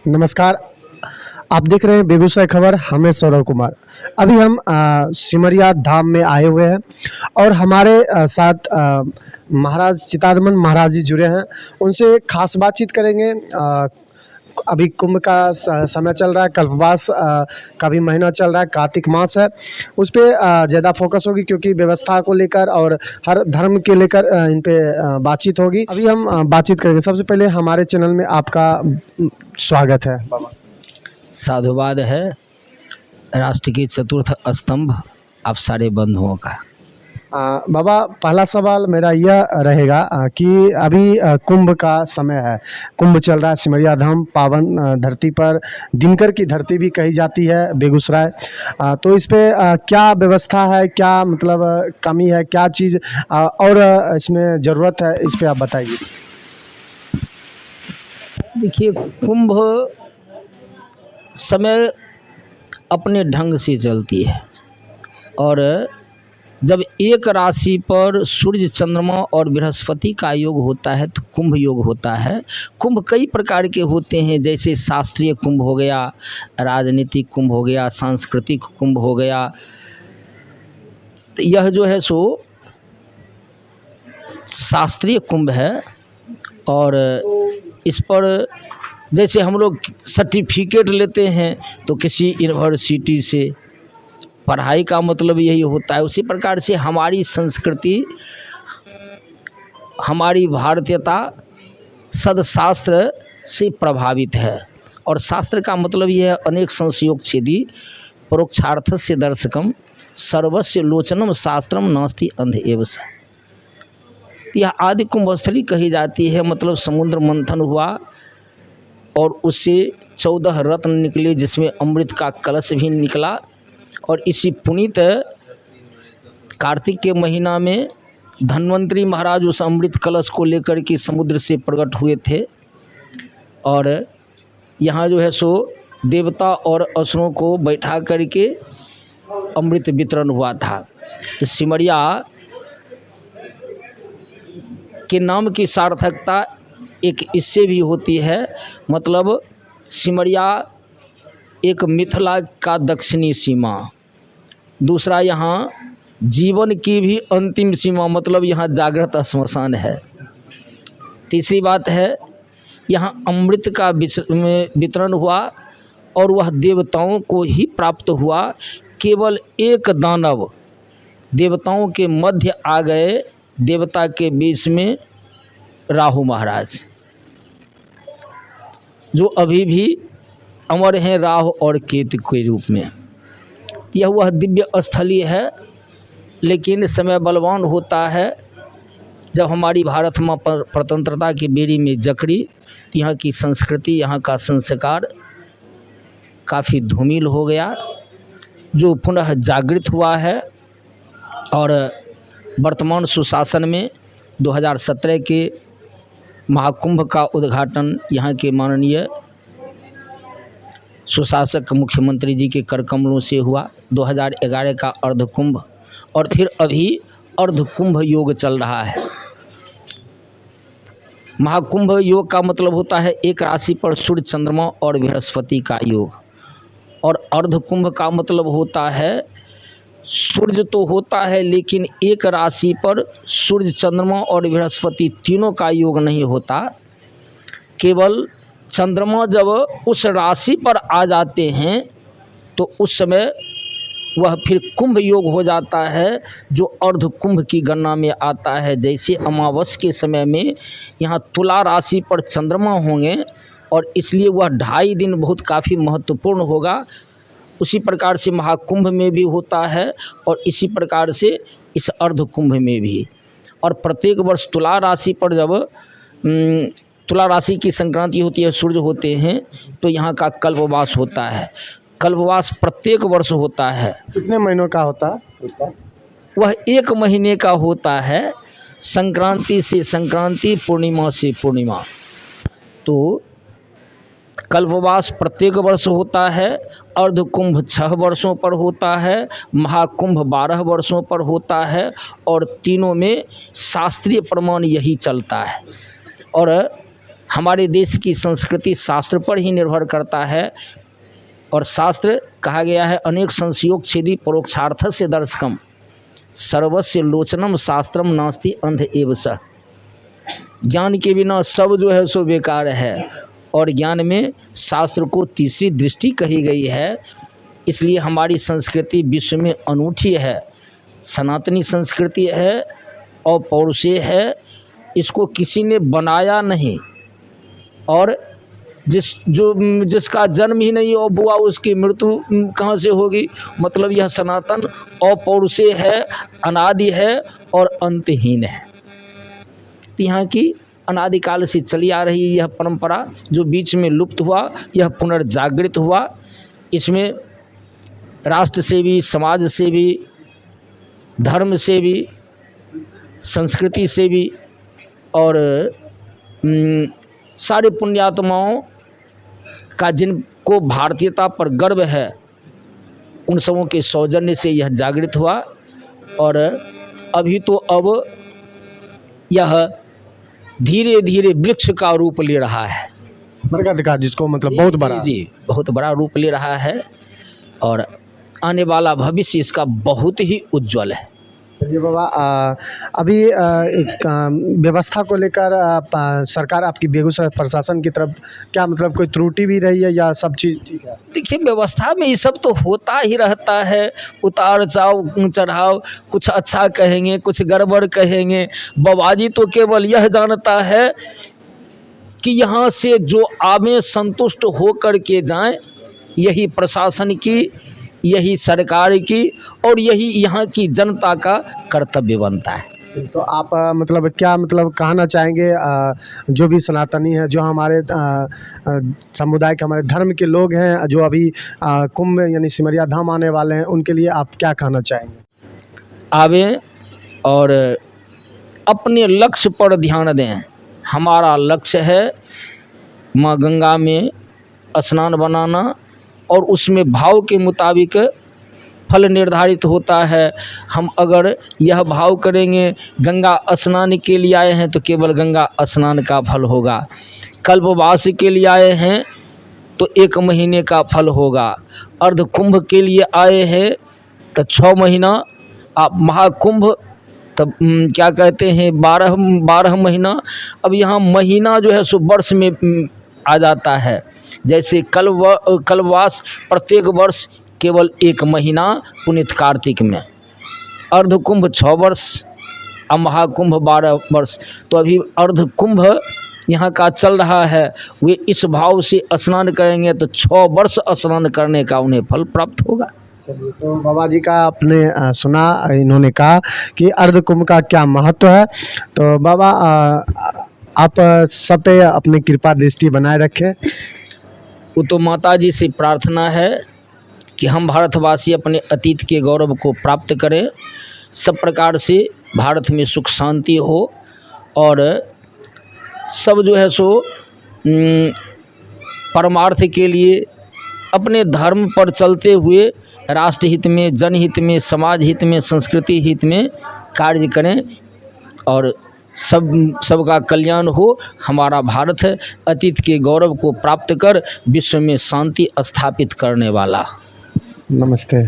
नमस्कार। आप देख रहे हैं बेगूसराय खबर। हमें सौरव कुमार। अभी हम सिमरिया धाम में आए हुए हैं और हमारे साथ महाराज चितात्मन महाराज जी जुड़े हैं। उनसे खास बातचीत करेंगे। अभी कुंभ का समय चल रहा है, कल्पवास का भी महीना चल रहा है, कार्तिक मास है। उस पे ज़्यादा फोकस होगी क्योंकि व्यवस्था को लेकर और हर धर्म के लेकर इन पे बातचीत होगी। अभी हम बातचीत करेंगे। सबसे पहले हमारे चैनल में आपका स्वागत है बाबा। साधुवाद है। राष्ट्र की चतुर्थ स्तंभ आप सारे बंधुओं का। बाबा, पहला सवाल मेरा यह रहेगा कि अभी कुंभ का समय है। कुंभ चल रहा है सिमरिया धाम, पावन धरती पर, दिनकर की धरती भी कही जाती है बेगूसराय। तो इस पे क्या व्यवस्था है, क्या मतलब कमी है, क्या चीज़ और इसमें ज़रूरत है, इस पे आप बताइए। देखिए, कुंभ समय अपने ढंग से चलती है और जब एक राशि पर सूर्य, चंद्रमा और बृहस्पति का योग होता है तो कुंभ योग होता है। कुंभ कई प्रकार के होते हैं, जैसे शास्त्रीय कुंभ हो गया, राजनीतिक कुंभ हो गया, सांस्कृतिक कुंभ हो गया। तो यह जो है सो शास्त्रीय कुंभ है और इस पर जैसे हम लोग सर्टिफिकेट लेते हैं तो किसी यूनिवर्सिटी से, पढ़ाई का मतलब यही होता है। उसी प्रकार से हमारी संस्कृति, हमारी भारतीयता सदशास्त्र से प्रभावित है। और शास्त्र का मतलब यह है अनेक संशयोग छेदी परोक्षार्थ से दर्शकम सर्वस्व लोचनम शास्त्रम नास्ति अंध एव स। यह आदि कुंभस्थली कही जाती है। मतलब समुद्र मंथन हुआ और उससे 14 रत्न निकले, जिसमें अमृत का कलश भी निकला। और इसी पुनीत कार्तिक के महीना में धन्वंतरी महाराज उस अमृत कलश को लेकर के समुद्र से प्रकट हुए थे और यहाँ जो है सो देवता और असुरों को बैठा करके अमृत वितरण हुआ था। तो सिमरिया के नाम की सार्थकता एक इससे भी होती है। मतलब सिमरिया एक मिथिला का दक्षिणी सीमा, दूसरा यहाँ जीवन की भी अंतिम सीमा, मतलब यहाँ जागृत श्मशान है। तीसरी बात है यहाँ अमृत का वितरण हुआ और वह देवताओं को ही प्राप्त हुआ। केवल एक दानव देवताओं के मध्य आ गए, देवता के बीच में राहु महाराज, जो अभी भी अमर हैं राहु और केतु के रूप में। यह वह दिव्य स्थली है, लेकिन समय बलवान होता है। जब हमारी भारत माँ स्वतंत्रता की बेड़ी में जकड़ी, यहाँ की संस्कृति, यहाँ का संस्कार काफ़ी धूमिल हो गया, जो पुनः जागृत हुआ है। और वर्तमान सुशासन में 2017 के महाकुंभ का उद्घाटन यहाँ के माननीय सुशासक मुख्यमंत्री जी के कर कमलों से हुआ। 2011 का अर्धकुंभ और फिर अभी अर्धकुंभ योग चल रहा है। महाकुंभ योग का मतलब होता है एक राशि पर सूर्य, चंद्रमा और बृहस्पति का योग, और अर्धकुंभ का मतलब होता है सूर्य तो होता है लेकिन एक राशि पर सूर्य, चंद्रमा और बृहस्पति तीनों का योग नहीं होता। केवल चंद्रमा जब उस राशि पर आ जाते हैं तो उस समय वह फिर कुंभ योग हो जाता है, जो अर्ध कुंभ की गणना में आता है। जैसे अमावस के समय में यहाँ तुला राशि पर चंद्रमा होंगे और इसलिए वह 2.5 दिन बहुत काफ़ी महत्वपूर्ण होगा। उसी प्रकार से महाकुंभ में भी होता है और इसी प्रकार से इस अर्ध कुंभ में भी। और प्रत्येक वर्ष तुला राशि पर जब तुला राशि की संक्रांति होती है, सूर्य होते हैं, तो यहाँ का कल्पवास होता है। कल्पवास प्रत्येक वर्ष होता है। कितने महीनों का होता है? वह 1 महीने का होता है, संक्रांति से संक्रांति, पूर्णिमा से पूर्णिमा। तो कल्पवास प्रत्येक वर्ष होता है। अर्धकुंभ 6 वर्षों पर होता है, महाकुंभ 12 वर्षों पर होता है और तीनों में शास्त्रीय प्रमाण यही चलता है। और हमारे देश की संस्कृति शास्त्र पर ही निर्भर करता है। और शास्त्र कहा गया है अनेक संशयोग छेदी परोक्षार्थ से दर्शकम सर्वस्य लोचनम शास्त्रम नास्ति अंध एव सह। ज्ञान के बिना सब जो है सो बेकार है। और ज्ञान में शास्त्र को तीसरी दृष्टि कही गई है। इसलिए हमारी संस्कृति विश्व में अनूठी है, सनातनी संस्कृति है और पौरुषेय है। इसको किसी ने बनाया नहीं, और जिसका जन्म ही नहीं हुआ उसकी मृत्यु कहाँ से होगी। मतलब यह सनातन और पौरुषेय है, अनादि है और अंतहीन है। तो यहाँ की अनादिकाल से चली आ रही यह परंपरा जो बीच में लुप्त हुआ, यह पुनर्जागृत हुआ। इसमें राष्ट्र से भी, समाज से भी, धर्म से भी, संस्कृति से भी और सारे पुण्यात्माओं का जिनको भारतीयता पर गर्व है उन सबों के सौजन्य से यह जागृत हुआ। और अभी तो अब यह धीरे धीरे वृक्ष का रूप ले रहा है, बरगद का, जिसको मतलब बहुत बड़ा, जी बहुत बड़ा रूप ले रहा है। और आने वाला भविष्य इसका बहुत ही उज्जवल है। चलिए बाबा, अभी एक व्यवस्था को लेकर सरकार आपकी बेगूसराय प्रशासन की तरफ क्या मतलब कोई त्रुटि भी रही है या सब चीज़ ठीक है? देखिए, व्यवस्था में ये सब तो होता ही रहता है, उतार चढ़ाव, कुछ अच्छा कहेंगे कुछ गड़बड़ कहेंगे। बाबाजी तो केवल यह जानता है कि यहाँ से जो आवें संतुष्ट होकर के जाएं, यही प्रशासन की, यही सरकार की और यही यहाँ की जनता का कर्तव्य बनता है। तो आप मतलब क्या मतलब कहना चाहेंगे जो भी सनातनी है, जो हमारे समुदाय के, हमारे धर्म के लोग हैं, जो अभी कुंभ यानी सिमरिया धाम आने वाले हैं, उनके लिए आप क्या कहना चाहेंगे? आवें और अपने लक्ष्य पर ध्यान दें। हमारा लक्ष्य है माँ गंगा में स्नान बनाना और उसमें भाव के मुताबिक फल निर्धारित होता है। हम अगर यह भाव करेंगे गंगा स्नान के लिए आए हैं तो केवल गंगा स्नान का फल होगा, कल्पवास के लिए आए हैं तो 1 महीने का फल होगा, अर्ध कुंभ के लिए आए हैं तो 6 महीना, आप महाकुंभ तब क्या कहते हैं 12 महीना। अब यहाँ महीना जो है सो वर्ष में आ जाता है। जैसे कल्पवास प्रत्येक वर्ष केवल 1 महीना पुनित कार्तिक में, अर्ध कुंभ 6 वर्ष और महाकुंभ 12 वर्ष। तो अभी अर्ध कुंभ यहाँ का चल रहा है, वे इस भाव से स्नान करेंगे तो 6 वर्ष स्नान करने का उन्हें फल प्राप्त होगा। चलिए, तो बाबा जी का आपने सुना, इन्होंने कहा कि अर्ध कुंभ का क्या महत्व है। तो बाबा आप सब पे अपनी कृपा दृष्टि बनाए रखें। वो तो माता जी से प्रार्थना है कि हम भारतवासी अपने अतीत के गौरव को प्राप्त करें, सब प्रकार से भारत में सुख शांति हो और सब जो है सो परमार्थ के लिए अपने धर्म पर चलते हुए राष्ट्र हित में, जनहित में, समाज हित में, संस्कृति हित में कार्य करें और सबका कल्याण हो। हमारा भारत अतीत के गौरव को प्राप्त कर विश्व में शांति स्थापित करने वाला। नमस्ते।